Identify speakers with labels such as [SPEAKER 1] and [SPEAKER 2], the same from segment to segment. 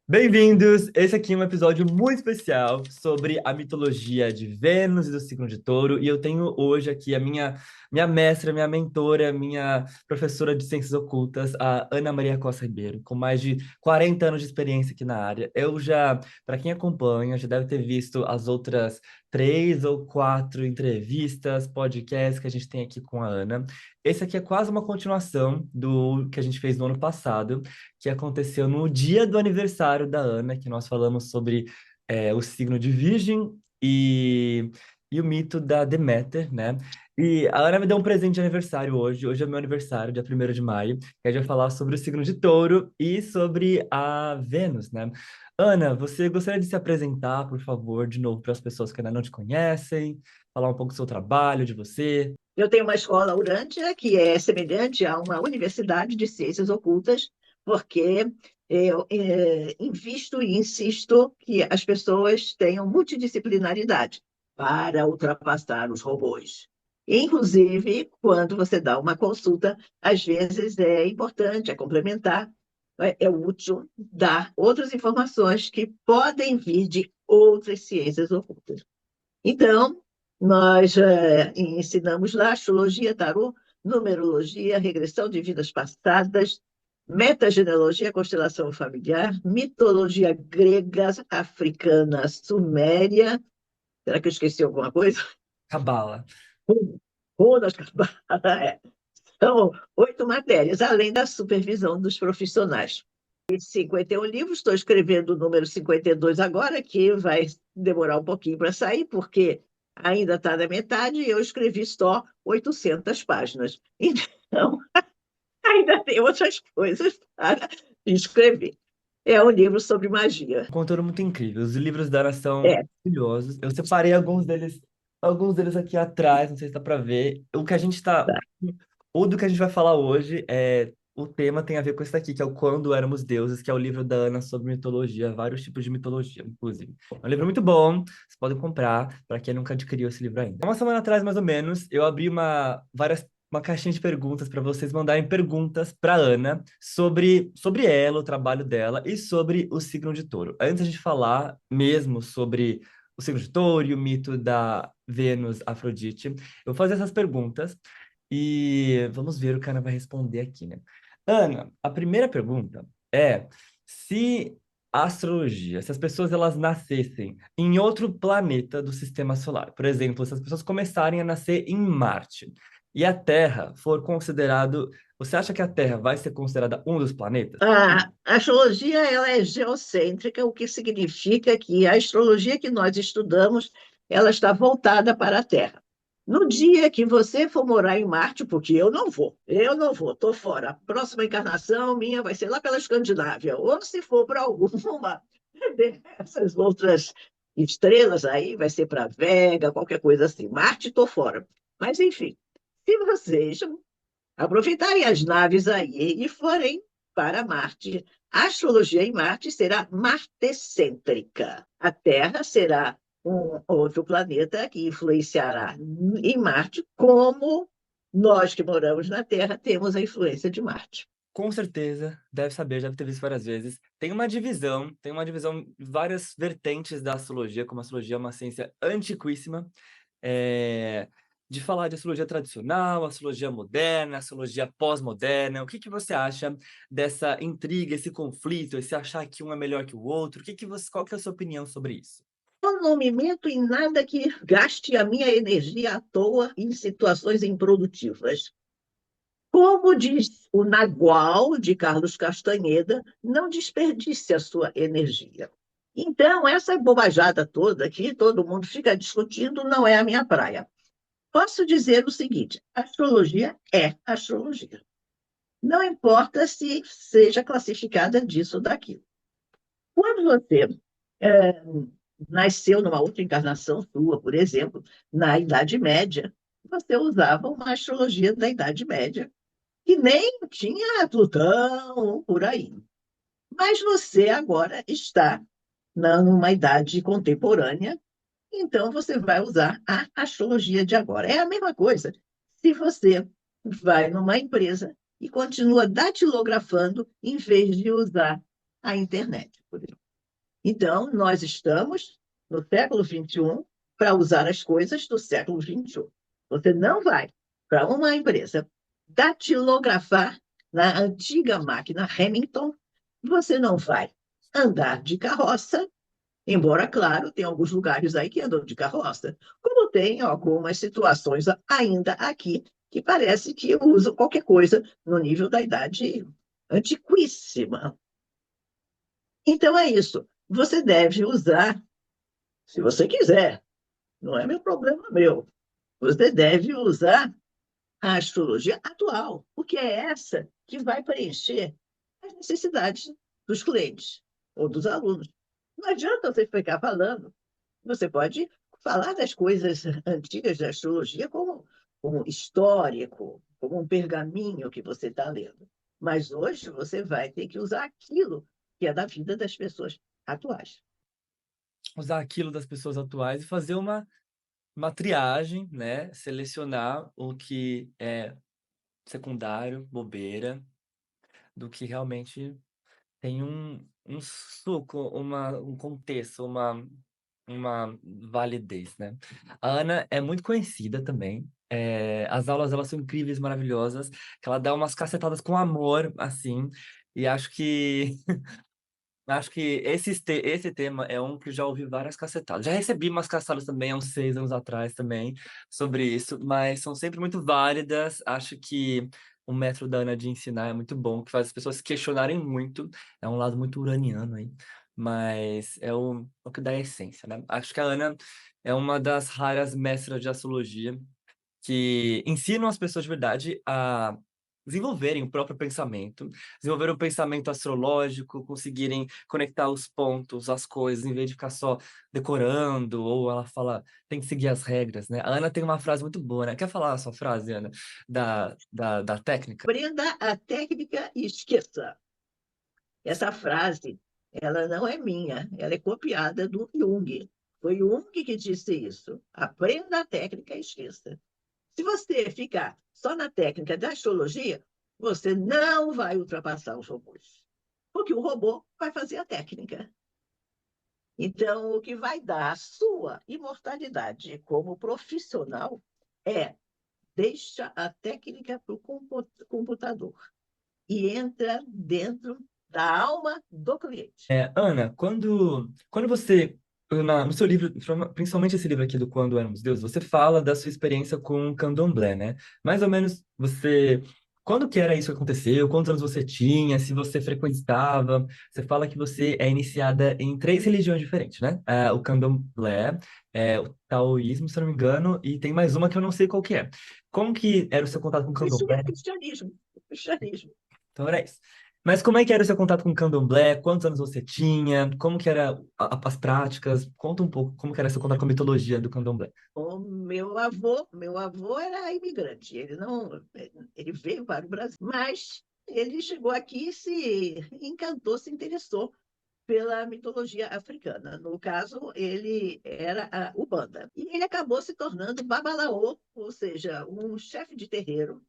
[SPEAKER 1] Bem-vindos! Esse aqui é um episódio muito especial sobre a mitologia de Vênus e do signo de Touro. E eu tenho hoje aqui a minha mestra, minha mentora, minha professora de Ciências Ocultas, a Ana Maria Costa Ribeiro, com mais de 40 anos de experiência aqui na área. Eu já, para quem acompanha, já deve ter visto as outras 3 ou 4 entrevistas, podcasts que a gente tem aqui com a Ana. Esse aqui é quase uma continuação do que a gente fez no ano passado, que aconteceu no dia do aniversário da Ana, que nós falamos sobre o signo de Virgem e o mito da Deméter, né? E a Ana me deu um presente de aniversário hoje. Hoje é meu aniversário, dia 1º de maio. Que a gente vai falar sobre o signo de Touro e sobre a Vênus, né? Ana, você gostaria de se apresentar, por favor, de novo para as pessoas que ainda não te conhecem, falar um pouco do seu trabalho, de você?
[SPEAKER 2] Eu tenho uma escola Urântia, que é semelhante a uma universidade de ciências ocultas, porque eu invisto e insisto que as pessoas tenham multidisciplinaridade para ultrapassar os robôs. Inclusive, quando você dá uma consulta, às vezes é importante, é complementar, é útil dar outras informações que podem vir de outras ciências ocultas. Então, nós ensinamos lá astrologia, tarô, numerologia, regressão de vidas passadas, metagenealogia, constelação familiar, mitologia grega, africana, suméria. Será que eu esqueci alguma coisa?
[SPEAKER 1] Cabala.
[SPEAKER 2] Runas, é. São 8 matérias, além da supervisão dos profissionais. 51 livros, estou escrevendo o número 52 agora, que vai demorar um pouquinho para sair, porque ainda está na metade e eu escrevi só 800 páginas. Então, ainda tem outras coisas para escrever. É um livro sobre magia.
[SPEAKER 1] Um conteúdo muito incrível. Os livros dela são
[SPEAKER 2] É,
[SPEAKER 1] maravilhosos. Eu separei alguns deles aqui atrás, não sei se dá para ver.
[SPEAKER 2] tá.
[SPEAKER 1] O do que a gente vai falar hoje o tema tem a ver com esse daqui, que é o Quando Éramos Deuses, que é o livro da Ana sobre mitologia, vários tipos de mitologia, inclusive. É um livro muito bom, vocês podem comprar para quem nunca adquiriu esse livro ainda. Uma semana atrás, mais ou menos, eu abri uma caixinha de perguntas para vocês mandarem perguntas para Ana sobre ela, o trabalho dela e sobre o signo de Touro. Antes a gente falar mesmo sobre o signo de Touro e o mito da Vênus Afrodite, eu vou fazer essas perguntas e vamos ver o que a Ana vai responder aqui, né? Ana, a primeira pergunta é se a astrologia, se as pessoas elas nascessem em outro planeta do sistema solar, por exemplo, se as pessoas começarem a nascer em Marte e a Terra for considerado, você acha que a Terra vai ser considerada um dos planetas?
[SPEAKER 2] A astrologia ela é geocêntrica, o que significa que a astrologia que nós estudamos ela está voltada para a Terra. No dia que você for morar em Marte, porque eu não vou, estou fora. A próxima encarnação minha vai ser lá pela Escandinávia, ou se for para alguma dessas outras estrelas aí, vai ser para Vega, qualquer coisa assim. Marte, estou fora. Mas, enfim, se vocês aproveitarem as naves aí e forem para Marte. A astrologia em Marte será martecêntrica. A Terra será um outro planeta que influenciará em Marte, como nós que moramos na Terra temos a influência de Marte.
[SPEAKER 1] Com certeza, deve saber, já deve ter visto várias vezes. Tem uma divisão, várias vertentes da astrologia, como a astrologia é uma ciência antiquíssima, é, de falar de astrologia tradicional, astrologia moderna, astrologia pós-moderna. O que que você acha dessa intriga, esse conflito, esse achar que um é melhor que o outro? Qual que é a sua opinião sobre isso?
[SPEAKER 2] Eu não me meto em nada que gaste a minha energia à toa em situações improdutivas. Como diz o Nagual, de Carlos Castanheda, não desperdice a sua energia. Então, essa bobajada toda que todo mundo fica discutindo não é a minha praia. Posso dizer o seguinte: astrologia é astrologia. Não importa se seja classificada disso ou daquilo. Quando você é, nasceu numa outra encarnação sua, por exemplo, na Idade Média, você usava uma astrologia da Idade Média que nem tinha Plutão por aí. Mas você agora está numa idade contemporânea, então você vai usar a astrologia de agora. É a mesma coisa. Se você vai numa empresa e continua datilografando em vez de usar a internet, por exemplo. Então, nós estamos no século XXI para usar as coisas do século XXI. Você não vai para uma empresa datilografar na antiga máquina Remington, você não vai andar de carroça, embora, claro, tem alguns lugares aí que andam de carroça, como tem algumas situações ainda aqui que parece que usam qualquer coisa no nível da idade antiquíssima. Então é isso. Você deve usar, se você quiser, não é meu problema meu. Você deve usar a astrologia atual, porque é essa que vai preencher as necessidades dos clientes ou dos alunos. Não adianta você ficar falando. Você pode falar das coisas antigas da astrologia como histórico, como um pergaminho que você está lendo. Mas hoje você vai ter que usar aquilo que é da vida das pessoas atuais.
[SPEAKER 1] Usar aquilo das pessoas atuais e fazer uma triagem, né? Selecionar o que é secundário, bobeira, do que realmente tem um suco, um contexto, uma validez, né? A Ana é muito conhecida também. As aulas dela são incríveis, maravilhosas, que ela dá umas cacetadas com amor, assim, e acho que esse tema é um que eu já ouvi várias cacetadas. Já recebi umas cacetadas também há uns 6 anos atrás também sobre isso, mas são sempre muito válidas. Acho que o método da Ana de ensinar é muito bom, que faz as pessoas se questionarem muito. É um lado muito uraniano aí, mas é o que dá a essência, né? Acho que a Ana é uma das raras mestras de astrologia que ensinam as pessoas de verdade a desenvolverem o próprio pensamento, desenvolver um pensamento astrológico, conseguirem conectar os pontos, as coisas, em vez de ficar só decorando, ou ela fala, tem que seguir as regras, né? A Ana tem uma frase muito boa, né? Quer falar a sua frase, Ana, da técnica?
[SPEAKER 2] Aprenda a técnica e esqueça. Essa frase, ela não é minha, ela é copiada do Jung. Foi Jung que disse isso. Aprenda a técnica e esqueça. Se você ficar só na técnica da astrologia, você não vai ultrapassar os robôs. Porque o robô vai fazer a técnica. Então, o que vai dar a sua imortalidade como profissional é deixa a técnica para o computador e entra dentro da alma do cliente.
[SPEAKER 1] Ana, quando você, no seu livro, principalmente esse livro aqui do Quando Éramos Deuses, você fala da sua experiência com o Candomblé, né? Mais ou menos quando que era isso que aconteceu? Quantos anos você tinha? Se você frequentava? Você fala que você é iniciada em 3 religiões diferentes, né? O Candomblé, o Taoísmo, se eu não me engano, e tem mais uma que eu não sei qual que é. Como que era o seu contato com o
[SPEAKER 2] Isso é
[SPEAKER 1] Candomblé?
[SPEAKER 2] cristianismo. Cristianismo.
[SPEAKER 1] Então era isso. Mas como é que era o seu contato com o candomblé? Quantos anos você tinha? Como que era as práticas? Conta um pouco como que era seu contato com a mitologia do candomblé.
[SPEAKER 2] O meu avô era imigrante. Ele veio para o Brasil, mas ele chegou aqui e se encantou, se interessou pela mitologia africana. No caso, ele era a Ubanda. E ele acabou se tornando babalaô, ou seja, um chefe de terreiro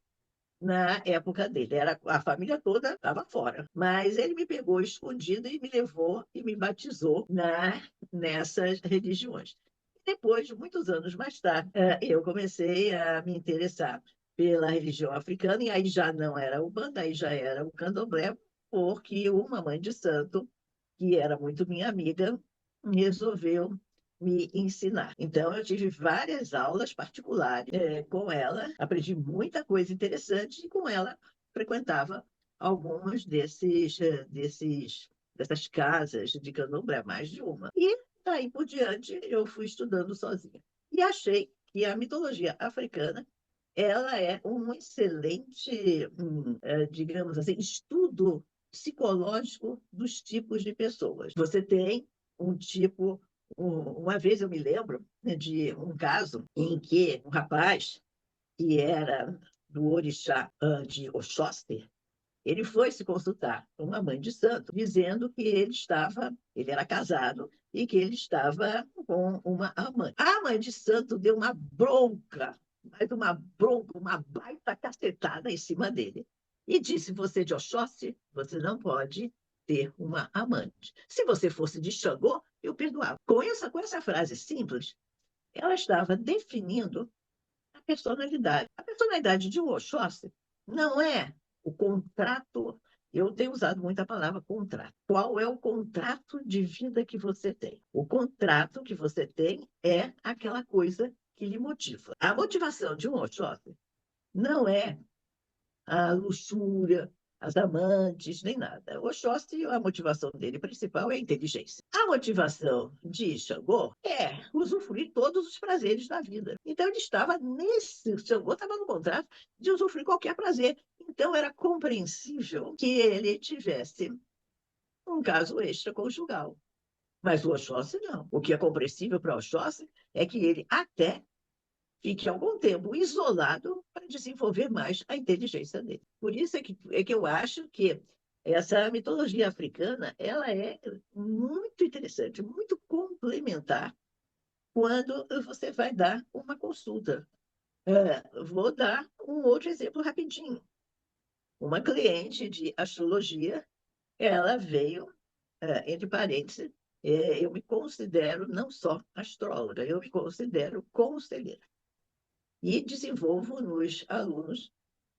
[SPEAKER 2] na época dele. A família toda estava fora. Mas ele me pegou escondido e me levou e me batizou nessas religiões. Depois, muitos anos mais tarde, eu comecei a me interessar pela religião africana, e aí já não era o Banda, aí já era o Candomblé, porque uma mãe de santo, que era muito minha amiga, resolveu me ensinar. Então, eu tive várias aulas particulares com ela, aprendi muita coisa interessante e com ela frequentava algumas dessas casas de candomblé, mais de uma. E daí por diante eu fui estudando sozinha. E achei que a mitologia africana ela é um excelente, digamos assim, estudo psicológico dos tipos de pessoas. Você tem um tipo. Uma vez eu me lembro, né, de um caso em que um rapaz, que era do orixá de Oxóssi, ele foi se consultar com uma mãe de santo, dizendo que ele era casado e que ele estava com uma amante. A mãe de santo deu uma bronca, mas uma bronca, uma baita cacetada em cima dele. E disse: Você de Oxóssi, você não pode ter uma amante. Se você fosse de Xangô, eu perdoava. Com essa frase simples, ela estava definindo a personalidade. A personalidade de um Oxóssi não é o contrato. Eu tenho usado muito a palavra contrato. Qual é o contrato de vida que você tem? O contrato que você tem é aquela coisa que lhe motiva. A motivação de um Oxóssi não é a luxúria, as amantes, nem nada. O Oxóssi, a motivação dele principal é a inteligência. A motivação de Xangô é usufruir todos os prazeres da vida. Então, ele estava nesse. Xangô estava no contrato de usufruir qualquer prazer. Então, era compreensível que ele tivesse um caso extraconjugal. Mas o Oxóssi não. O que é compreensível para o Oxóssi é que ele até fique algum tempo isolado para desenvolver mais a inteligência dele. Por isso é que eu acho que essa mitologia africana ela é muito interessante, muito complementar quando você vai dar uma consulta. Vou dar um outro exemplo rapidinho. Uma cliente de astrologia, ela veio, entre parênteses, eu me considero não só astróloga, eu me considero conselheira e desenvolvo nos alunos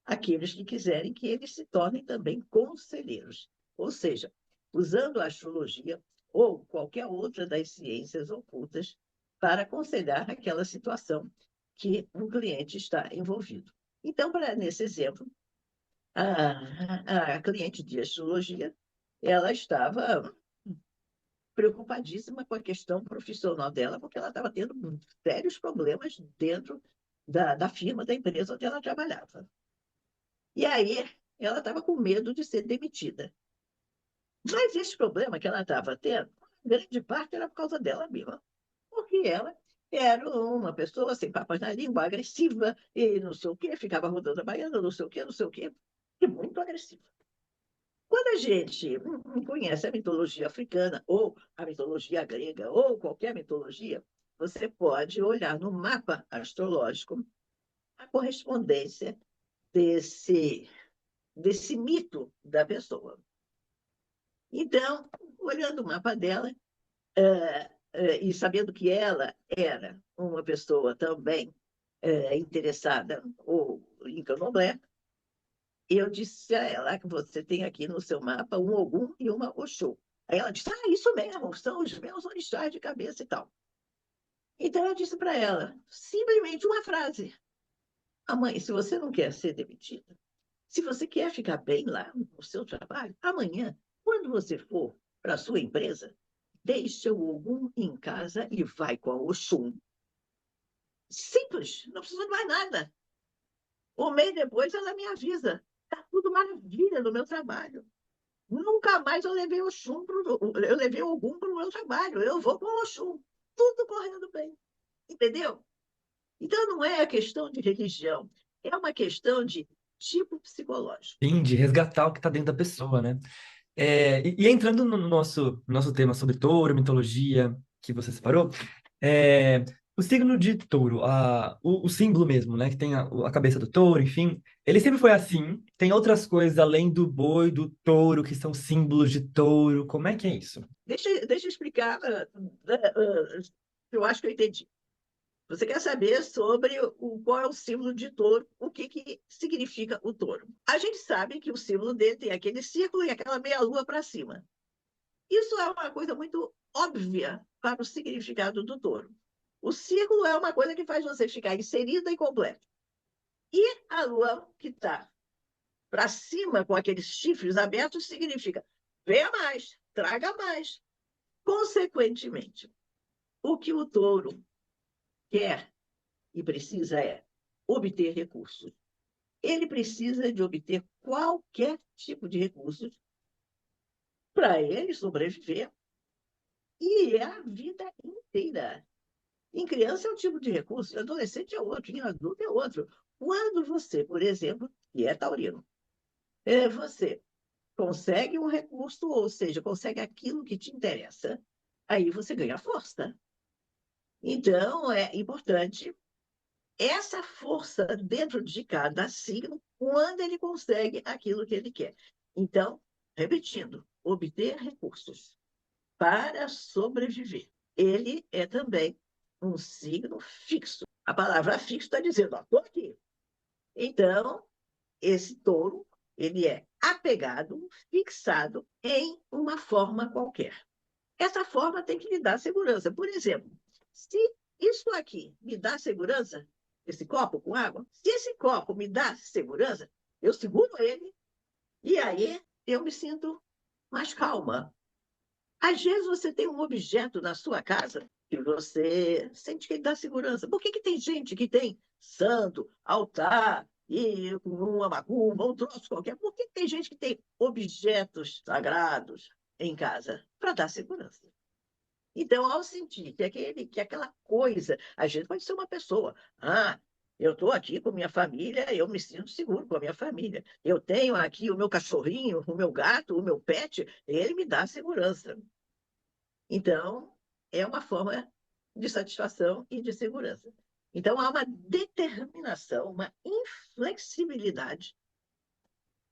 [SPEAKER 2] aqueles que quiserem que eles se tornem também conselheiros. Ou seja, usando a astrologia ou qualquer outra das ciências ocultas para aconselhar aquela situação que um cliente está envolvido. Então, nesse exemplo, a cliente de astrologia, ela estava preocupadíssima com a questão profissional dela, porque ela estava tendo sérios problemas dentro da firma, da empresa onde ela trabalhava. E aí, ela estava com medo de ser demitida. Mas esse problema que ela estava tendo, grande parte era por causa dela mesma. Porque ela era uma pessoa sem papas na língua, agressiva, e não sei o quê, ficava rodando a baiana, não sei o quê, e muito agressiva. Quando a gente conhece a mitologia africana, ou a mitologia grega, ou qualquer mitologia, você pode olhar no mapa astrológico a correspondência desse mito da pessoa. Então, olhando o mapa dela, e sabendo que ela era uma pessoa também interessada ou em candomblé, eu disse a ela que você tem aqui no seu mapa um Ogum e uma Oxô. Aí ela disse, isso mesmo, são os meus orixás de cabeça e tal. Então eu disse para ela, simplesmente uma frase. Mãe, se você não quer ser demitida, se você quer ficar bem lá no seu trabalho, amanhã, quando você for para a sua empresa, deixa o Ogum em casa e vai com a Oxum. Simples, não precisa de mais nada. Um mês depois ela me avisa. Está tudo maravilha no meu trabalho. Nunca mais eu levei eu levei o Ogum para o meu trabalho. Eu vou com o Oxum. Tudo correndo bem. Entendeu? Então não é a questão de religião, é uma questão de tipo psicológico.
[SPEAKER 1] Sim, de resgatar o que está dentro da pessoa, né? E entrando no nosso tema sobre touro, mitologia, que você separou, o signo de touro, o símbolo mesmo, né? Que tem a cabeça do touro, enfim, ele sempre foi assim. Tem outras coisas além do boi, do touro, que são símbolos de touro. Como é que é isso?
[SPEAKER 2] Deixa eu explicar, eu acho que eu entendi. Você quer saber sobre qual é o símbolo de touro, o que significa o touro. A gente sabe que o símbolo dele tem aquele círculo e aquela meia-lua para cima. Isso é uma coisa muito óbvia para o significado do touro. O círculo é uma coisa que faz você ficar inserida e completa. E a lua que está para cima, com aqueles chifres abertos, significa venha mais, traga mais. Consequentemente, o que o touro quer e precisa é obter recursos. Ele precisa de obter qualquer tipo de recursos para ele sobreviver. E é a vida inteira. Em criança é um tipo de recurso, em adolescente é outro, em adulto é outro. Quando você, por exemplo, que é taurino, você consegue um recurso, ou seja, consegue aquilo que te interessa, aí você ganha força. Então, é importante essa força dentro de cada signo quando ele consegue aquilo que ele quer. Então, repetindo, obter recursos para sobreviver. Ele é também um signo fixo. A palavra fixo está dizendo, estou aqui. Então, esse touro, ele é apegado, fixado em uma forma qualquer. Essa forma tem que lhe dar segurança. Por exemplo, se isso aqui me dá segurança, esse copo com água, se esse copo me dá segurança, eu seguro ele e aí eu me sinto mais calma. Às vezes você tem um objeto na sua casa que você sente que ele dá segurança. Por que tem gente que tem santo, altar e uma macumba, um troço qualquer? Por que tem gente que tem objetos sagrados em casa? Para dar segurança. Então, ao sentir que aquela coisa, a gente pode ser uma pessoa. Eu estou aqui com minha família, eu me sinto seguro com a minha família. Eu tenho aqui o meu cachorrinho, o meu gato, o meu pet, ele me dá segurança. Então, é uma forma de satisfação e de segurança. Então, há uma determinação, uma inflexibilidade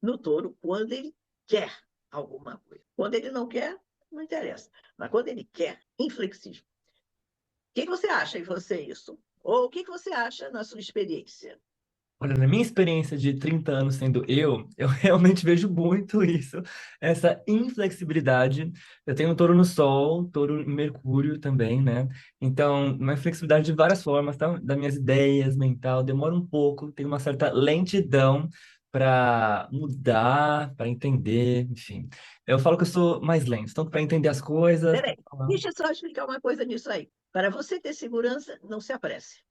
[SPEAKER 2] no touro quando ele quer alguma coisa. Quando ele não quer, não interessa. Mas quando ele quer, inflexível. O que você acha em você isso? Ou o que você acha na sua experiência?
[SPEAKER 1] Olha, na minha experiência de 30 anos sendo eu realmente vejo muito isso, essa inflexibilidade. Eu tenho um touro no Sol, touro em Mercúrio também, né? Então, uma inflexibilidade de várias formas, tá? Das minhas ideias, mental, demora um pouco, tem uma certa lentidão para mudar, para entender, enfim. Eu falo que eu sou mais lento, tanto para entender as coisas, para
[SPEAKER 2] Peraí,
[SPEAKER 1] falar.
[SPEAKER 2] deixa eu só explicar uma coisa nisso aí. Para você ter segurança, não se apresse.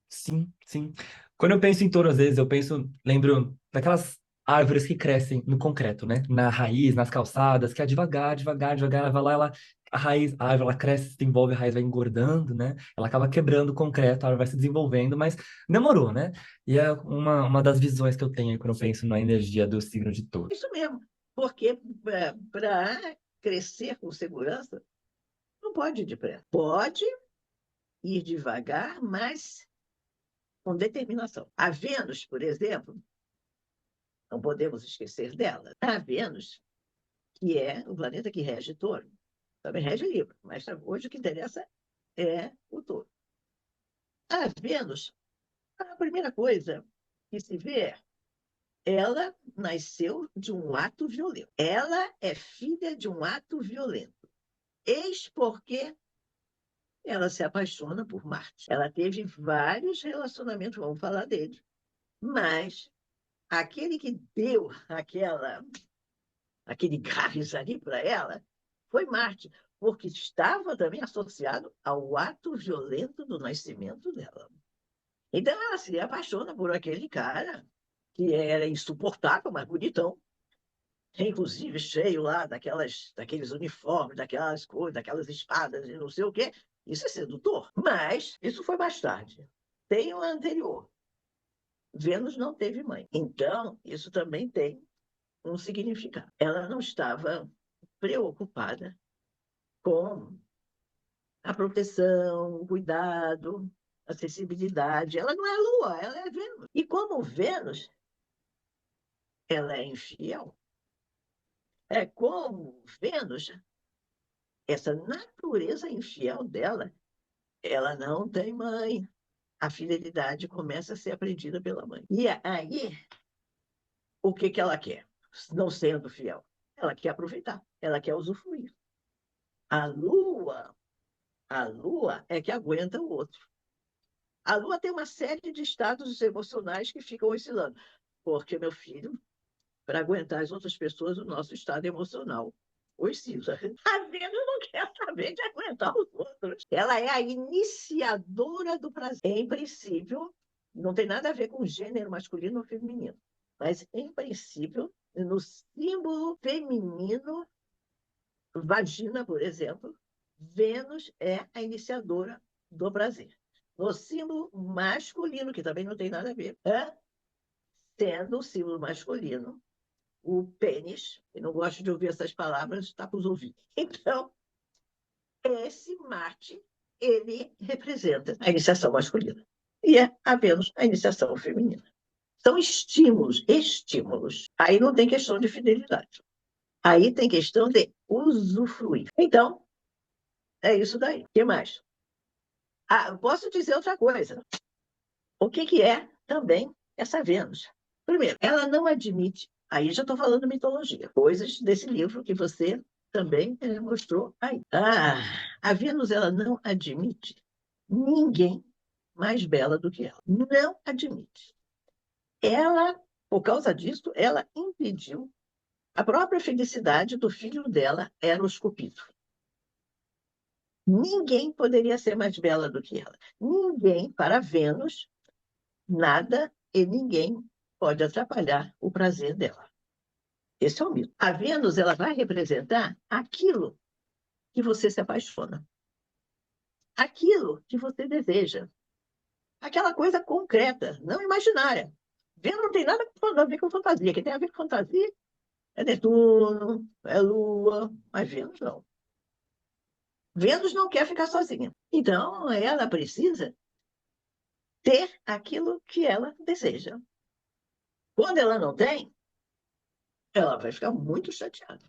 [SPEAKER 1] Sim, sim. Quando eu penso em touro, às vezes, eu penso, lembro daquelas árvores que crescem no concreto, né? Na raiz, nas calçadas, que é devagar, devagar, devagar, ela vai lá, a raiz, a árvore, ela cresce, se desenvolve, a raiz vai engordando, né? Ela acaba quebrando o concreto, a árvore vai se desenvolvendo, mas demorou, né? E é uma das visões que eu tenho aí quando eu penso na energia do signo de touro.
[SPEAKER 2] Isso mesmo. Porque para crescer com segurança, não pode ir depressa. Pode ir devagar, mas com determinação. A Vênus, por exemplo, não podemos esquecer dela. A Vênus, que é o planeta que rege Touro, também rege Libra, mas hoje o que interessa é o Touro. A Vênus, a primeira coisa que se vê, ela nasceu de um ato violento. Ela é filha de um ato violento. Eis porque ela se apaixona por Marte. Ela teve vários relacionamentos, vamos falar dele. Mas aquele que deu aquele gás ali para ela foi Marte, porque estava também associado ao ato violento do nascimento dela. Então ela se apaixona por aquele cara que era insuportável, mas bonitão, inclusive cheio lá daqueles uniformes, daquelas coisas, daquelas espadas e não sei o quê. Isso é sedutor. Mas isso foi mais tarde. Tem o anterior. Vênus não teve mãe. Então, isso também tem um significado. Ela não estava preocupada com a proteção, o cuidado, a acessibilidade. Ela não é a Lua, ela é Vênus. E como Vênus, ela é infiel. É como Vênus, essa natureza infiel dela, ela não tem mãe. A fidelidade começa a ser aprendida pela mãe. E aí, o que ela quer? Não sendo fiel. Ela quer aproveitar, ela quer usufruir. A Lua, a Lua é que aguenta o outro. A Lua tem uma série de estados emocionais que ficam oscilando. Porque, meu filho, para aguentar as outras pessoas, o nosso estado emocional oscila. A Vênus não quer saber de aguentar os outros. Ela é a iniciadora do prazer. Em princípio, não tem nada a ver com gênero masculino ou feminino. Mas, em princípio, no símbolo feminino, vagina, por exemplo, Vênus é a iniciadora do prazer. No símbolo masculino, que também não tem nada a ver, sendo o símbolo masculino, o pênis, eu não gosto de ouvir essas palavras, está para os ouvidos. Então, esse Marte, ele representa a iniciação masculina. E a Vênus, a iniciação feminina. São estímulos, estímulos. Aí não tem questão de fidelidade. Aí tem questão de usufruir. Então, é isso daí. O que mais? Ah, posso dizer outra coisa. O que que é também essa Vênus? Primeiro, ela não admite, aí já estou falando mitologia, coisas desse livro que você também mostrou aí. A Vênus ela não admite ninguém mais bela do que ela. Não admite. Ela, por causa disso, ela impediu a própria felicidade do filho dela, Eros Cupido. Ninguém poderia ser mais bela do que ela. Ninguém, para Vênus, nada e ninguém pode atrapalhar o prazer dela. Esse é o mito. A Vênus ela vai representar aquilo que você se apaixona, aquilo que você deseja, aquela coisa concreta, não imaginária. Vênus não tem nada a ver com fantasia. Quem tem a ver com fantasia é Netuno, é Lua, mas Vênus não. Vênus não quer ficar sozinha. Então, ela precisa ter aquilo que ela deseja. Quando ela não tem, ela vai ficar muito chateada.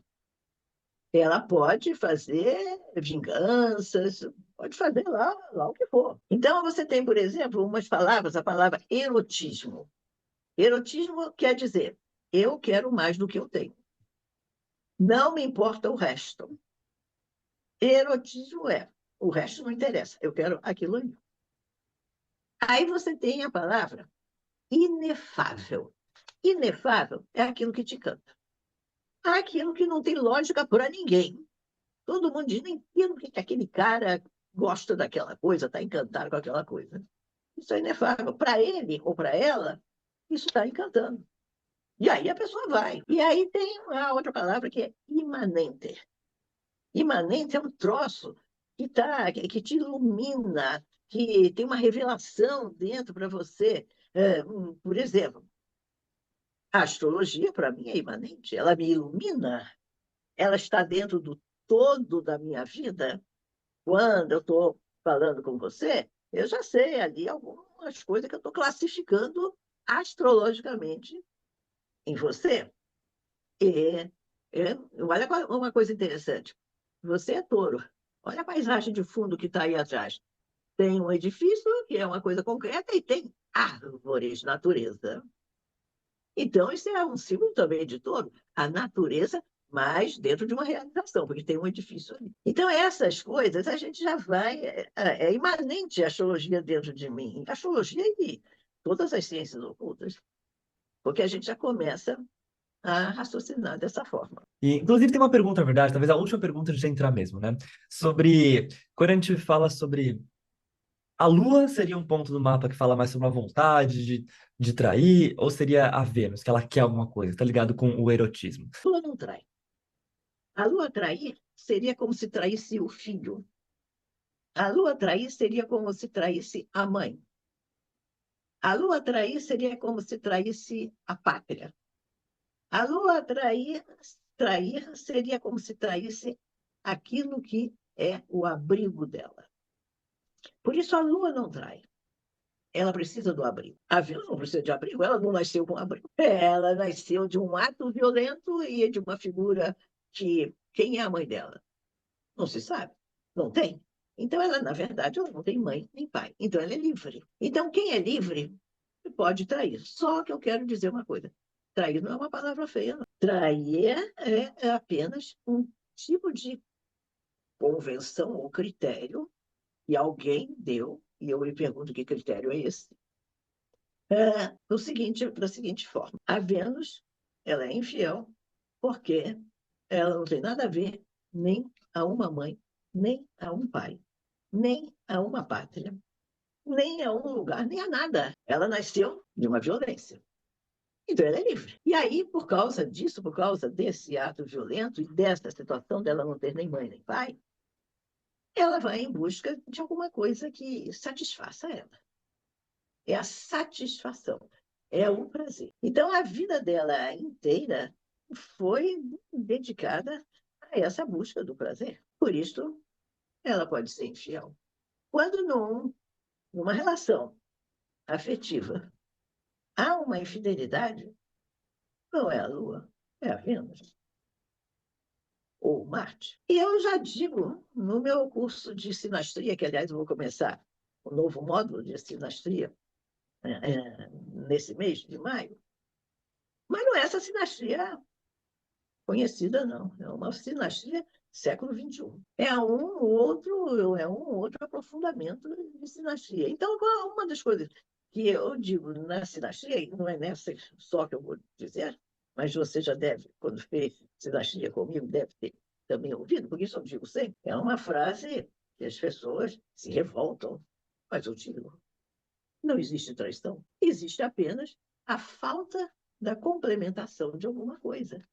[SPEAKER 2] Ela pode fazer vinganças, pode fazer lá o que for. Então, você tem, por exemplo, umas palavras, a palavra erotismo. Erotismo quer dizer, eu quero mais do que eu tenho. Não me importa o resto. Erotismo é, o resto não interessa, eu quero aquilo ali. Aí você tem a palavra inefável. Inefável é aquilo que te canta. Aquilo que não tem lógica para ninguém. Todo mundo diz, não entendo que aquele cara gosta daquela coisa, está encantado com aquela coisa. Isso é inefável. Para ele ou para ela, isso está encantando. E aí a pessoa vai. E aí tem a outra palavra que é imanente. Imanente é um troço que te ilumina, que tem uma revelação dentro para você. Por exemplo, a astrologia, para mim, é imanente. Ela me ilumina. Ela está dentro do todo da minha vida. Quando eu estou falando com você, eu já sei ali algumas coisas que eu estou classificando astrologicamente em você. E, olha uma coisa interessante. Você é touro. Olha a paisagem de fundo que está aí atrás. Tem um edifício, que é uma coisa concreta, e tem árvores, natureza. Então, isso é um símbolo também de touro. A natureza, mas dentro de uma realização, porque tem um edifício ali. Então, essas coisas a gente já vai. É imanente a astrologia dentro de mim. A astrologia e todas as ciências ocultas. Porque a gente já começa a raciocinar dessa forma.
[SPEAKER 1] E, inclusive, tem uma pergunta, na verdade, talvez a última pergunta de entrar mesmo, né? Sobre, quando a gente fala sobre a Lua seria um ponto do mapa que fala mais sobre uma vontade de trair, ou seria a Vênus, que ela quer alguma coisa, tá ligado com o erotismo?
[SPEAKER 2] A lua não trai. A lua trair seria como se traísse o filho. A lua trair seria como se traísse a mãe. A lua trair seria como se traísse a pátria. A lua trair seria como se traísse aquilo que é o abrigo dela. Por isso a lua não trai. Ela precisa do abrigo. A Vênus não precisa de abrigo, ela não nasceu com abrigo. Ela nasceu de um ato violento e de uma figura que. Quem é a mãe dela? Não se sabe. Não tem. Então, ela, na verdade, ela não tem mãe nem pai. Então, ela é livre. Então, quem é livre pode trair. Só que eu quero dizer uma coisa: trair não é uma palavra feia, não. Trair é apenas um tipo de convenção ou critério que alguém deu, e eu me pergunto que critério é esse, da seguinte forma: a Vênus ela é infiel porque ela não tem nada a ver nem a uma mãe, nem a um pai, nem a uma pátria, nem a um lugar, nem a nada. Ela nasceu de uma violência. Então ela é livre. E aí, por causa disso, por causa desse ato violento e dessa situação dela não ter nem mãe nem pai, ela vai em busca de alguma coisa que satisfaça ela. É a satisfação, é o prazer. Então, a vida dela inteira foi dedicada a essa busca do prazer. Por isso, ela pode ser infiel. Quando numa relação afetiva há uma infidelidade, não é a Lua, é a Vênus. ou Marte. E eu já digo, no meu curso de sinastria, que, aliás, eu vou começar um novo módulo de sinastria nesse mês de maio, mas não é essa sinastria conhecida, não. É uma sinastria século XXI. É um outro aprofundamento de sinastria. Então, uma das coisas que eu digo na sinastria, e não é nessa só que eu vou dizer, mas você já deve, quando fez sinastria comigo, deve ter também ouvido, porque isso eu digo sempre, é uma frase que as pessoas se revoltam, mas eu digo, não existe traição, existe apenas a falta da complementação de alguma coisa.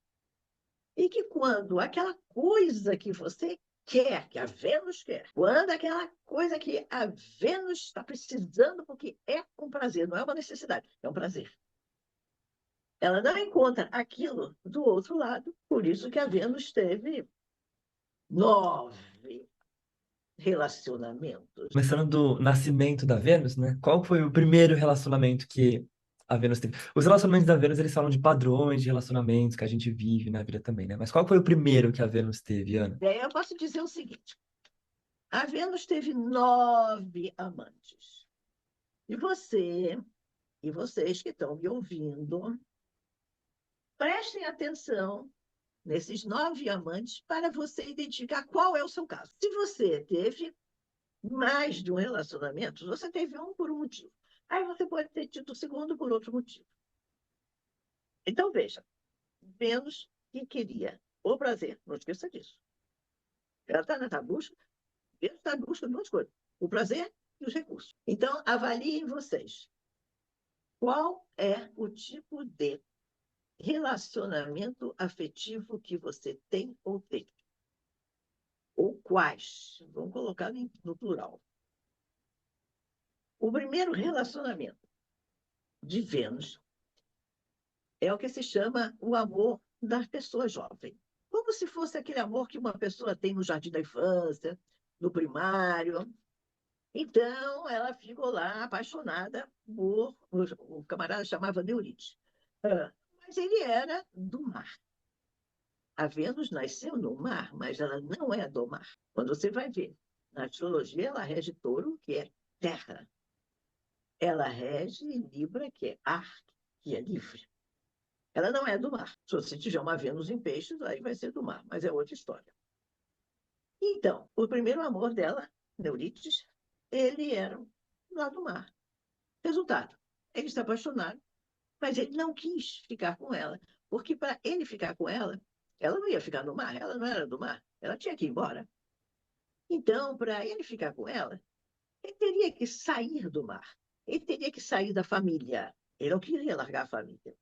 [SPEAKER 2] E que quando aquela coisa que você quer, que a Vênus quer, quando aquela coisa que a Vênus está precisando, porque é um prazer, não é uma necessidade, é um prazer. Ela não encontra aquilo do outro lado, por isso que a Vênus teve 9 relacionamentos.
[SPEAKER 1] Começando do nascimento da Vênus, né? Qual foi o primeiro relacionamento que a Vênus teve? Os relacionamentos da Vênus, eles falam de padrões de relacionamentos que a gente vive na vida também, né? Mas qual foi o primeiro que a Vênus teve, Ana?
[SPEAKER 2] Daí eu posso dizer o seguinte: a Vênus teve 9 amantes. E vocês que estão me ouvindo, prestem atenção nesses 9 amantes para você identificar qual é o seu caso. Se você teve mais de um relacionamento, você teve um por um motivo. Aí você pode ter tido o segundo por outro motivo. Então, veja, Vênus que queria o prazer, não esqueça disso. Ela está nessa busca, Vênus está em busca de duas coisas: o prazer e os recursos. Então, avaliem vocês. Qual é o tipo de relacionamento afetivo que você tem ou teve? Ou quais? Vamos colocar no plural. O primeiro relacionamento de Vênus é o que se chama o amor das pessoas jovens. Como se fosse aquele amor que uma pessoa tem no jardim da infância, no primário. Então, ela ficou lá apaixonada por. O camarada chamava Neurite. Mas ele era do mar. A Vênus nasceu no mar, mas ela não é do mar. Quando você vai ver, na astrologia, ela rege touro, que é terra. Ela rege Libra, que é ar, que é livre. Ela não é do mar. Se você tiver uma Vênus em peixes, aí vai ser do mar, mas é outra história. Então, o primeiro amor dela, Neurites, ele era lá do mar. Resultado, eles se apaixonaram, mas ele não quis ficar com ela, porque para ele ficar com ela não ia ficar no mar, ela não era do mar, ela tinha que ir embora. Então, para ele ficar com ela, ele teria que sair do mar, ele teria que sair da família. Ele não queria largar a família.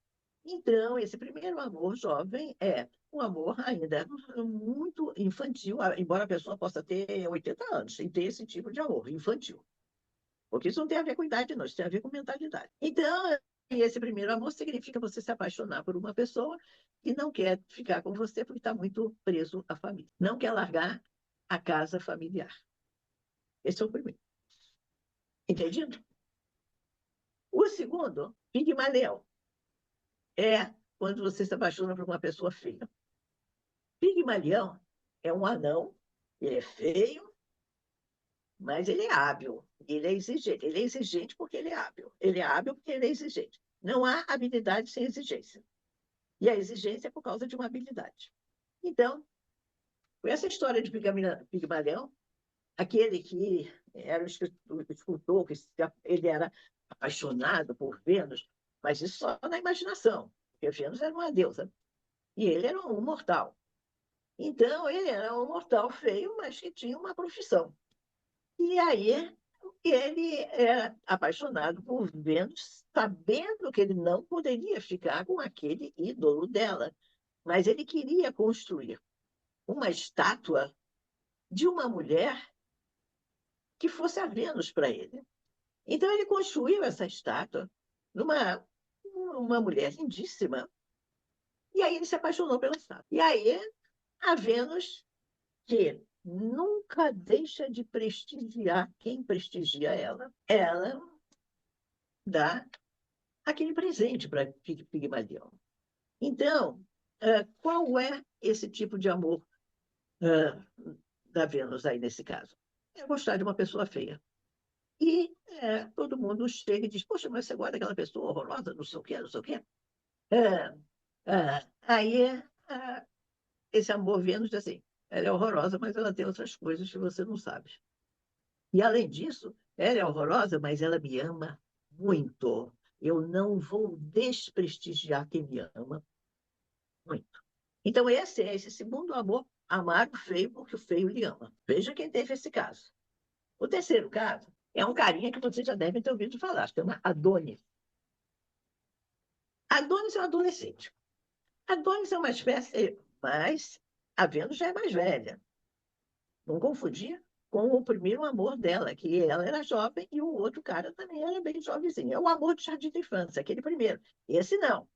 [SPEAKER 2] Então, esse primeiro amor jovem é um amor ainda muito infantil, embora a pessoa possa ter 80 anos e ter esse tipo de amor infantil. Porque isso não tem a ver com idade, não, isso tem a ver com mentalidade. Então, esse primeiro amor significa você se apaixonar por uma pessoa que não quer ficar com você porque está muito preso à família. Não quer largar a casa familiar. Esse é o primeiro. Entendido? O segundo, Pigmalião, é quando você se apaixona por uma pessoa feia. Pigmalião é um anão, ele é feio, mas ele é hábil, ele é exigente. Ele é exigente porque ele é hábil. Ele é hábil porque ele é exigente. Não há habilidade sem exigência. E a exigência é por causa de uma habilidade. Então, com essa história de Pigmalião, aquele que era o escultor, ele era apaixonado por Vênus, mas isso só na imaginação, porque Vênus era uma deusa. E ele era um mortal. Então, ele era um mortal feio, mas que tinha uma profissão. E aí, ele era apaixonado por Vênus, sabendo que ele não poderia ficar com aquele ídolo dela. Mas ele queria construir uma estátua de uma mulher que fosse a Vênus para ele. Então, ele construiu essa estátua numa uma mulher lindíssima, e aí ele se apaixonou pela estátua. E aí, a Vênus, que nunca deixa de prestigiar quem prestigia ela dá aquele presente para Pigmalião. Então, qual é esse tipo de amor ah, da Vênus aí nesse caso? É gostar de uma pessoa feia. E todo mundo chega e diz, poxa, mas você gosta daquela pessoa horrorosa, não sei o quê, não sei o quê. É, aí esse amor Vênus diz assim, ela é horrorosa, mas ela tem outras coisas que você não sabe. E além disso, ela é horrorosa, mas ela me ama muito. Eu não vou desprestigiar quem me ama muito. Então, esse é esse segundo amor, amar o feio porque o feio lhe ama. Veja quem teve esse caso. O terceiro caso é um carinha que vocês já devem ter ouvido falar, chama Adonis. Adonis é um adolescente. Adonis é uma espécie, mas a Vênus já é mais velha. Não confundia com o primeiro amor dela, que ela era jovem e o outro cara também era bem jovenzinho. É o amor de jardim de infância, aquele primeiro. Esse não.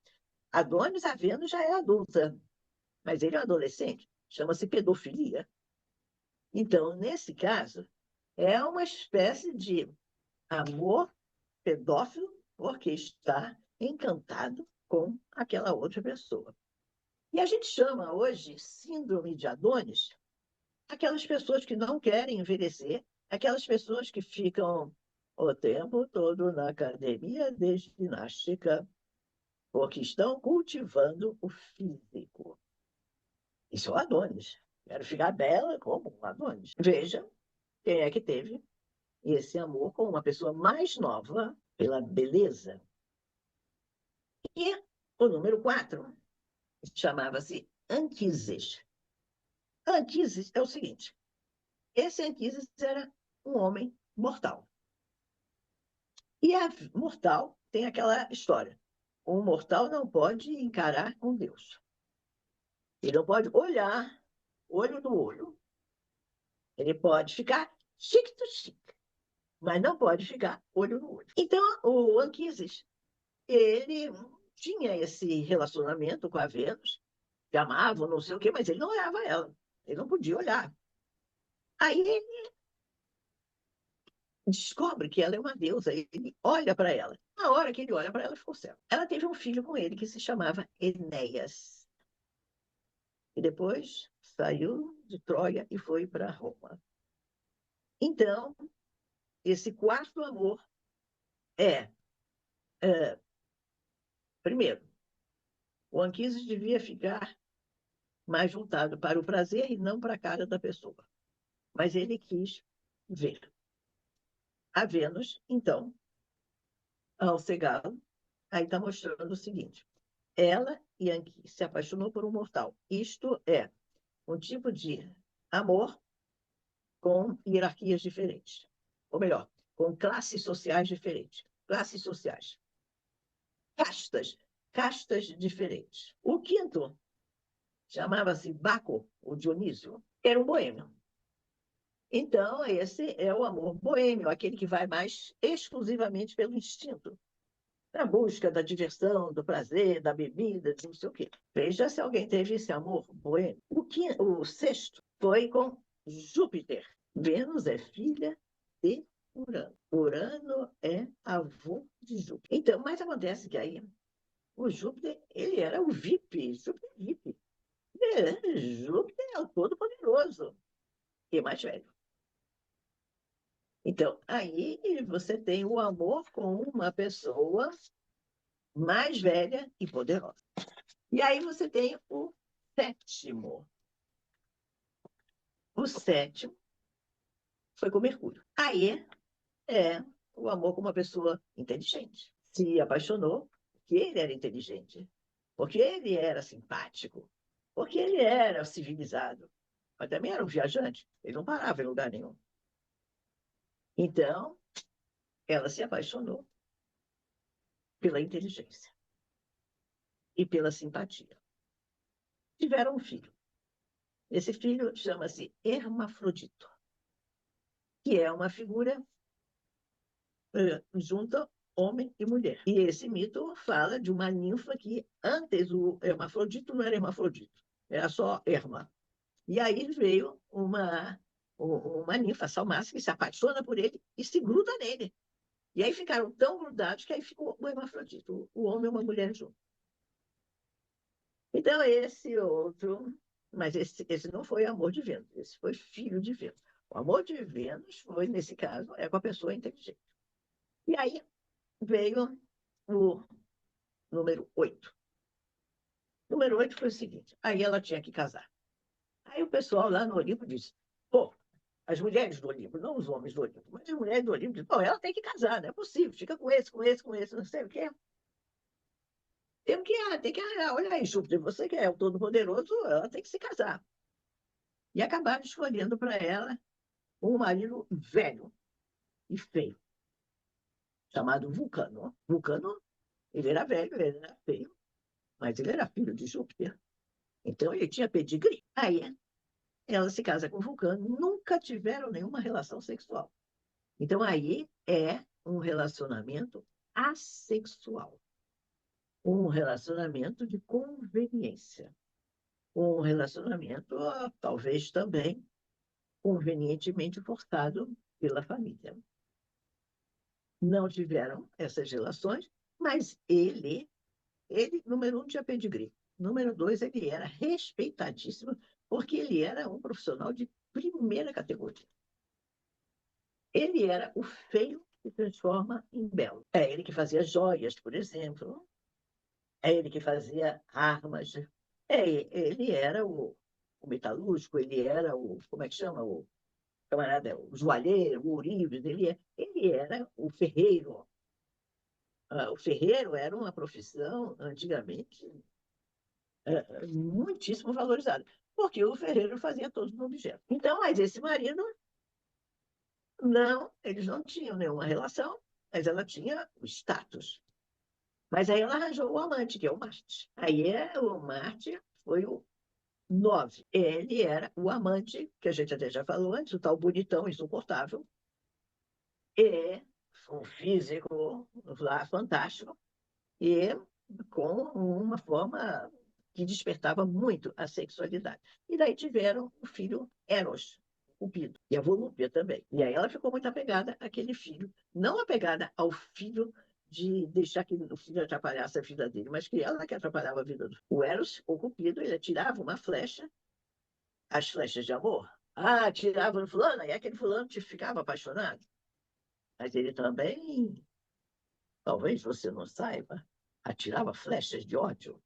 [SPEAKER 2] Adonis, a Vênus já é adulta, mas ele é um adolescente. Chama-se pedofilia. Então, nesse caso, é uma espécie de amor pedófilo porque está encantado com aquela outra pessoa. E a gente chama hoje síndrome de Adonis aquelas pessoas que não querem envelhecer, aquelas pessoas que ficam o tempo todo na academia de ginástica, porque estão cultivando o físico. Isso é o Adonis. Quero ficar bela como um Adonis. Veja quem é que teve esse amor com uma pessoa mais nova pela beleza. E o número 4 chamava-se Anquises. Anquises é o seguinte: esse Anquises era um homem mortal. E a mortal tem aquela história. Um mortal não pode encarar um Deus. Ele não pode olhar olho no olho. Ele pode ficar chique to chique, mas não pode ficar olho no olho. Então, o Anquises, ele tinha esse relacionamento com a Vênus, que amava, não sei o quê, mas ele não olhava ela. Ele não podia olhar. Aí ele descobre que ela é uma deusa, ele olha para ela. Na hora que ele olha para ela, ficou cego. Ela teve um filho com ele que se chamava Enéas. E depois saiu de Troia e foi para Roma. Então, esse quarto amor é, primeiro, o Anquises devia ficar mais voltado para o prazer e não para a cara da pessoa. Mas ele quis ver. A Vênus, então, ao cegá-lo, aí está mostrando o seguinte: ela, Yankee, se apaixonou por um mortal. Isto é um tipo de amor com hierarquias diferentes. Ou melhor, com classes sociais diferentes. Classes sociais. Castas. Castas diferentes. O quinto chamava-se Baco, o Dionísio. Era um boêmio. Então, esse é o amor boêmio, aquele que vai mais exclusivamente pelo instinto, na busca da diversão, do prazer, da bebida, de não sei o quê. Veja se alguém teve esse amor boêmio. O sexto foi com Júpiter. Vênus é filha de Urano. Urano é avô de Júpiter. Então, mas acontece que aí o Júpiter, ele era o VIP, Júpiter VIP. Júpiter é o todo-poderoso e mais velho. Então, aí você tem o amor com uma pessoa mais velha e poderosa. E aí você tem o sétimo. O sétimo foi com Mercúrio. Aí é o amor com uma pessoa inteligente. Se apaixonou porque ele era inteligente, porque ele era simpático, porque ele era civilizado, mas também era um viajante. Ele não parava em lugar nenhum. Então, ela se apaixonou pela inteligência e pela simpatia. Tiveram um filho. Esse filho chama-se Hermafrodito, que é uma figura junta homem e mulher. E esse mito fala de uma ninfa que antes o hermafrodito não era hermafrodito, era só Herma. E aí veio uma ninfa, a Salmácia, que se apaixona por ele e se gruda nele. E aí ficaram tão grudados que aí ficou o hermafrodito, o homem e uma mulher juntos. Então, esse outro. Mas esse não foi amor de Vênus, esse foi filho de Vênus. O amor de Vênus foi, nesse caso, é com a pessoa inteligente. E aí veio o número 8. O número 8 foi o seguinte: aí ela tinha que casar. Aí o pessoal lá no Olimpo disse: pô, as mulheres do Olimpo, não os homens do Olimpo, mas as mulheres do Olimpo dizem: pô, ela tem que casar, não é possível, fica com esse, com esse, com esse, não sei o quê. Tem que olha aí, Júpiter, você que é o Todo-Poderoso, ela tem que se casar. E acabaram escolhendo para ela um marido velho e feio, chamado Vulcano. Vulcano, ele era velho, ele era feio, mas ele era filho de Júpiter. Então ele tinha pedigree. Aí ela se casa com Vulcano, nunca tiveram nenhuma relação sexual. Então aí é um relacionamento assexual, um relacionamento de conveniência, um relacionamento talvez também convenientemente forçado pela família. Não tiveram essas relações, mas número um, tinha pedigree. Número dois, ele era respeitadíssimo, porque ele era um profissional de primeira categoria. Ele era o feio que se transforma em belo. É ele que fazia joias, por exemplo. É ele que fazia armas. Ele era o metalúrgico, ele era como é que chama? O camarada, o joalheiro, o ourives, ele era o ferreiro. O ferreiro era uma profissão, antigamente, muitíssimo valorizada, porque o ferreiro fazia todos os objetos. Então, mas esse marido, não, eles não tinham nenhuma relação, mas ela tinha o status. Mas aí ela arranjou o amante, que é o Marte. O Marte foi o 9. Ele era o amante, que a gente até já falou antes, o tal bonitão, insuportável, e um físico lá fantástico, e com uma forma que despertava muito a sexualidade. E daí tiveram o filho Eros, Cupido, e a Volúpia também. E aí ela ficou muito apegada àquele filho, não apegada ao filho de deixar que o filho atrapalhasse a vida dele, mas que ela que atrapalhava a vida do o Eros, o Cupido, ele atirava uma flecha, as flechas de amor. Ah, atirava no fulano, e aquele fulano te ficava apaixonado. Mas ele também, talvez você não saiba, atirava flechas de ódio.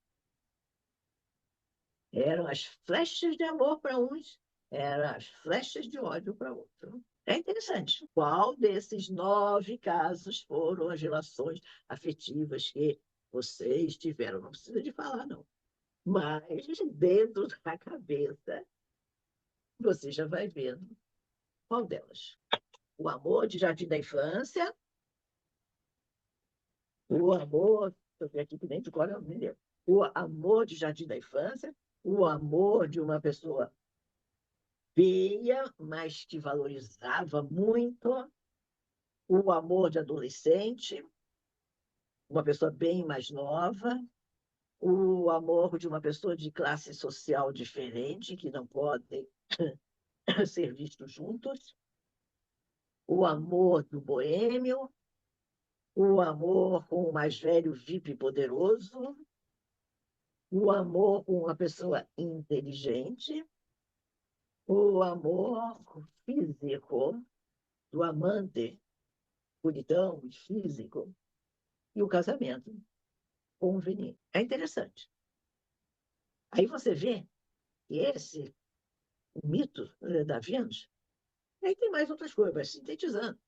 [SPEAKER 2] Eram as flechas de amor para uns, eram as flechas de ódio para outros. É interessante. Qual desses 9 casos foram as relações afetivas que vocês tiveram? Não precisa de falar, não. Mas dentro da cabeça, você já vai vendo qual delas. O amor de jardim da infância, o amor, eu vi aqui que nem de cor eu me lembro. O amor de jardim da infância, o amor de uma pessoa feia, mas que valorizava muito, o amor de adolescente, uma pessoa bem mais nova, o amor de uma pessoa de classe social diferente, que não podem ser vistos juntos, o amor do boêmio, o amor com o mais velho VIP poderoso, o amor com uma pessoa inteligente, o amor físico do amante bonitão e físico, e o casamento conveniente. É interessante. Aí você vê que esse mito da Vênus, aí tem mais outras coisas, vai sintetizando.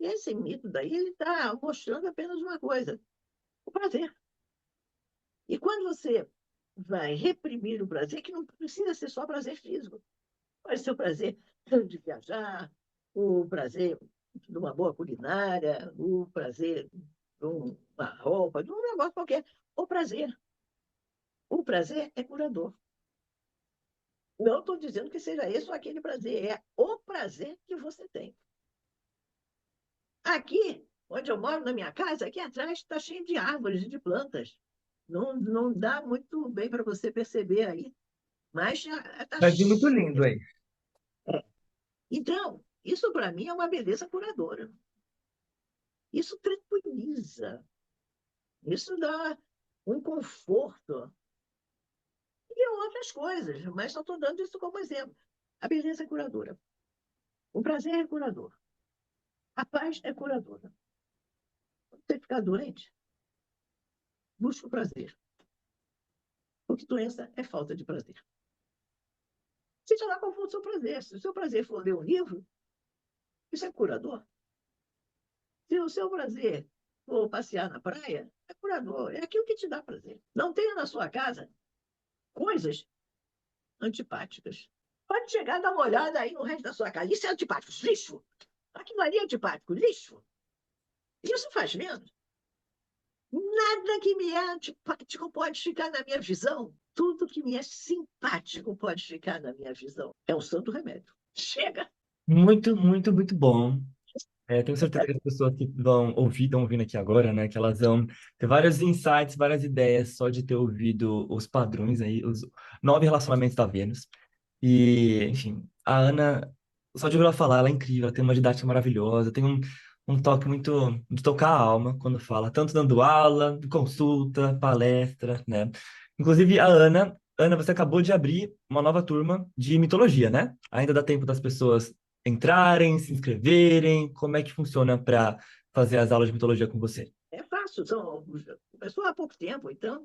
[SPEAKER 2] E esse mito daí, ele está mostrando apenas uma coisa, o prazer. E quando você vai reprimir o prazer, que não precisa ser só prazer físico, pode ser o prazer de viajar, o prazer de uma boa culinária, o prazer de uma roupa, de um negócio qualquer. O prazer. O prazer é curador. Não estou dizendo que seja esse ou aquele prazer, é o prazer que você tem. Aqui, onde eu moro, na minha casa, aqui atrás está cheio de árvores e de plantas. Não dá muito bem para você perceber aí, mas está
[SPEAKER 1] Mas é muito
[SPEAKER 2] cheio.
[SPEAKER 1] lindo aí.
[SPEAKER 2] Então, isso para mim é uma beleza curadora. Isso tranquiliza, isso dá um conforto. E outras coisas, mas só estou dando isso como exemplo. A beleza é curadora. O prazer é curador. A paz é curadora. Quando você ficar doente, busca o prazer. Porque doença é falta de prazer. Seja lá qual for o seu prazer. Se o seu prazer for ler um livro, isso é curador. Se o seu prazer for passear na praia, é curador. É aquilo que te dá prazer. Não tenha na sua casa coisas antipáticas. Pode chegar e dar uma olhada aí no resto da sua casa. Isso é antipático, lixo. Aquilo ali é antipático, lixo. Isso faz menos. Nada que me é antipático pode ficar na minha visão. Tudo que me é simpático pode ficar na minha visão. É um santo remédio. Chega!
[SPEAKER 1] Muito, muito, muito bom. Tenho certeza que as pessoas que vão ouvir, estão ouvindo aqui agora, né, que elas vão ter vários insights, várias ideias só de ter ouvido os padrões aí, os 9 relacionamentos da Vênus. E, enfim, a Ana, só de ouvir ela falar, ela é incrível, ela tem uma didática maravilhosa, tem um toque muito de tocar a alma quando fala, tanto dando aula, consulta, palestra, né? Inclusive, Ana, você acabou de abrir uma nova turma de mitologia, né? Ainda dá tempo das pessoas entrarem, se inscreverem, como é que funciona para fazer as aulas de mitologia com você?
[SPEAKER 2] É fácil. Começou há pouco tempo, então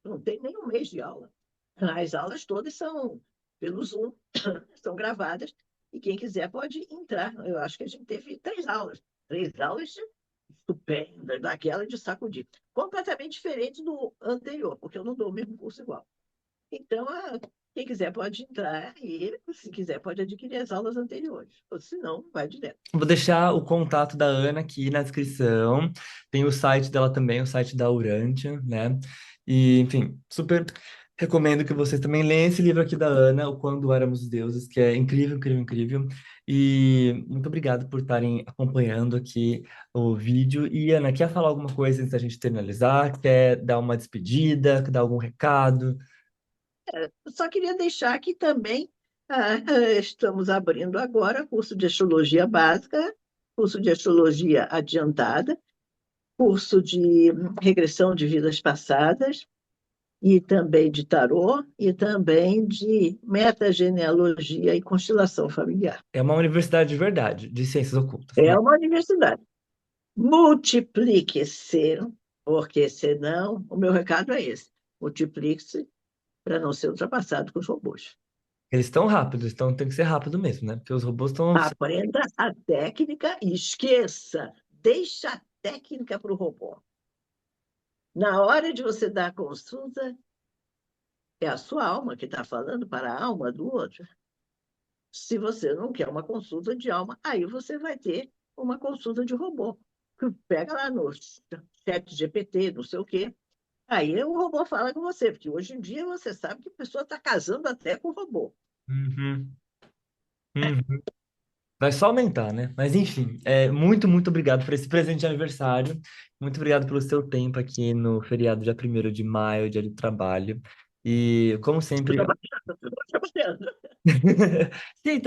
[SPEAKER 2] não tem nem um mês de aula. As aulas todas são pelo Zoom, são gravadas, e quem quiser pode entrar. Eu acho que a gente teve 3 aulas. 3 aulas estupendas, daquela de sacudir. Completamente diferente do anterior, porque eu não dou o mesmo curso igual. Então, quem quiser pode entrar e, se quiser, pode adquirir as aulas anteriores. Ou se não, vai direto.
[SPEAKER 1] Vou deixar o contato da Ana aqui na descrição. Tem o site dela também, o site da Urantia, né? E, enfim, super recomendo que vocês também leiam esse livro aqui da Ana, O Quando Éramos Deuses, que é incrível, incrível, incrível. E muito obrigado por estarem acompanhando aqui o vídeo. E, Ana, quer falar alguma coisa antes da gente finalizar? Quer dar uma despedida? Quer dar algum recado?
[SPEAKER 2] Só queria deixar que também estamos abrindo agora curso de astrologia básica, curso de astrologia adiantada, curso de regressão de vidas passadas, e também de tarô, e também de metagenealogia e constelação familiar.
[SPEAKER 1] É uma universidade de verdade, de ciências ocultas,
[SPEAKER 2] É
[SPEAKER 1] né?
[SPEAKER 2] uma universidade. Multiplique-se, porque senão, o meu recado é esse: multiplique-se para não ser ultrapassado com os robôs.
[SPEAKER 1] Eles estão rápidos, então tem que ser rápido mesmo, né? Porque os robôs estão.
[SPEAKER 2] Aprenda a técnica e esqueça. Deixa a técnica para o robô. Na hora de você dar a consulta, é a sua alma que está falando para a alma do outro. Se você não quer uma consulta de alma, aí você vai ter uma consulta de robô. Pega lá no chat GPT, não sei o quê. Aí o robô fala com você, porque hoje em dia você sabe que a pessoa está casando até com o robô.
[SPEAKER 1] Uhum, uhum. Vai só aumentar, né? Mas enfim, muito, muito obrigado por esse presente de aniversário. Muito obrigado pelo seu tempo aqui no feriado dia 1º de maio, dia de trabalho. E, como
[SPEAKER 2] Estou
[SPEAKER 1] sempre.
[SPEAKER 2] trabalhando, estou trabalhando.
[SPEAKER 1] Sim,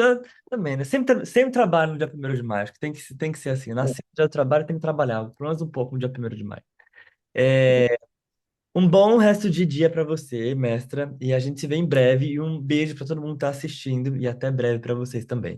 [SPEAKER 1] também, né? Sempre trabalho no dia 1º de maio. Acho que tem que ser assim. Nascer no dia do trabalho, tem que trabalhar, pelo menos um pouco no dia 1º de maio. Um bom resto de dia para você, mestra. E a gente se vê em breve. E um beijo para todo mundo que está assistindo. E até breve para vocês também.